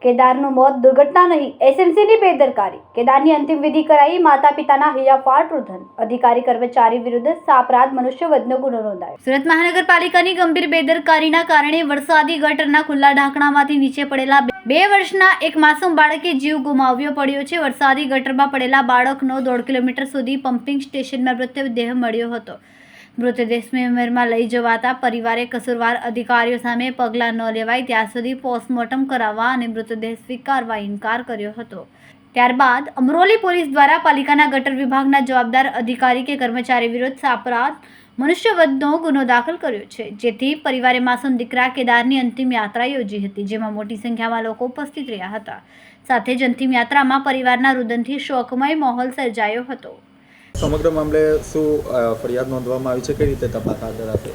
કેદારનું મોત દુર્ઘટના નહીં, એસએમસીની બેદરકારી. કેદારની અંતિમ વિધિ કરાઈ, માતા પિતાના હૈયાફાટ રુદન. અધિકારી કર્મચારી વિરુદ્ધ સાપરાધ મનુષ્યવધનો ગુનો નોંધાયો. સુરત મહાનગરપાલિકાની ગંભીર બેદરકારીના કારણે વરસાદી ગટરના ખુલ્લા ઢાંકણામાંથી નીચે પડેલા 2 વર્ષના એક માસૂમ બાળકે જીવ ગુમાવ્યો પડ્યો છે. વરસાદી ગટરમાં પડેલા બાળકનો 1.5 કિલોમીટર સુધી પમ્પિંગ સ્ટેશનમાં મૃતદેહ મળ્યો હતો. મૃતદેહ સ્વિમેરમાં લઈ જવાતા પરિવારે કસૂરવાર અધિકારીઓ સામે પગલાં ન લેવાય ત્યાં સુધી પોસ્ટમોર્ટમ કરાવવા અને મૃતદેહ સ્વીકારવા ઇનકાર કર્યો હતો. ત્યારબાદ અમરોલી પોલીસ દ્વારા પાલિકાના ગટર વિભાગના જવાબદાર અધિકારી કે કર્મચારી વિરુદ્ધ સાપરાધ મનુષ્યવધનો ગુનો દાખલ કર્યો છે, જેથી પરિવારે માસૂમ દીકરા કેદારની અંતિમ યાત્રા યોજી હતી, જેમાં મોટી સંખ્યામાં લોકો ઉપસ્થિત રહ્યા હતા. સાથે જ અંતિમ યાત્રામાં પરિવારના રુદનથી શોકમય માહોલ સર્જાયો હતો. સમગ્ર મામલે શું ફરિયાદ નોંધવામાં આવી છે, કઈ રીતે તપાસ હાથ ધરાશે?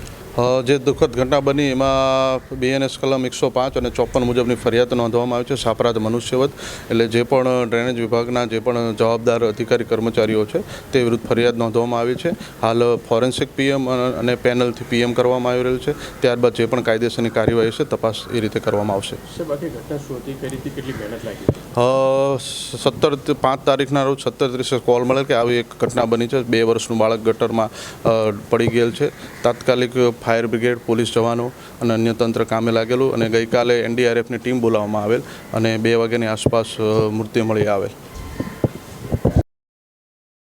જે દુઃખદ ઘટના બની એમાં BNS કલમ 105 અને 54 મુજબની ફરિયાદ નોંધવામાં આવી છે. સાપરાધ મનુષ્યવધ એટલે જે પણ ડ્રેનેજ વિભાગના જે પણ જવાબદાર અધિકારી કર્મચારીઓ છે તે વિરુદ્ધ ફરિયાદ નોંધવામાં આવી છે. હાલ ફોરેન્સિક PM અને પેનલથી PM કરવામાં આવી રહ્યું છે. ત્યારબાદ જે પણ કાયદેસરની કાર્યવાહી છે તપાસ એ રીતે કરવામાં આવશે. 5 તારીખના રોજ 17:30 કોલ મળે કે આવી એક ઘટના બની છે. 2 વર્ષનું બાળક ગટરમાં પડી ગયેલ છે. તાત્કાલિક ફાયર બ્રિગેડ, પોલીસ જવાનો અને અન્ય તંત્ર કામે લાગેલું અને ગઈકાલે NDRFની ટીમ બોલાવવામાં આવેલ અને 2 વાગ્યાની આસપાસ મૃત્યુ મળી આવેલ.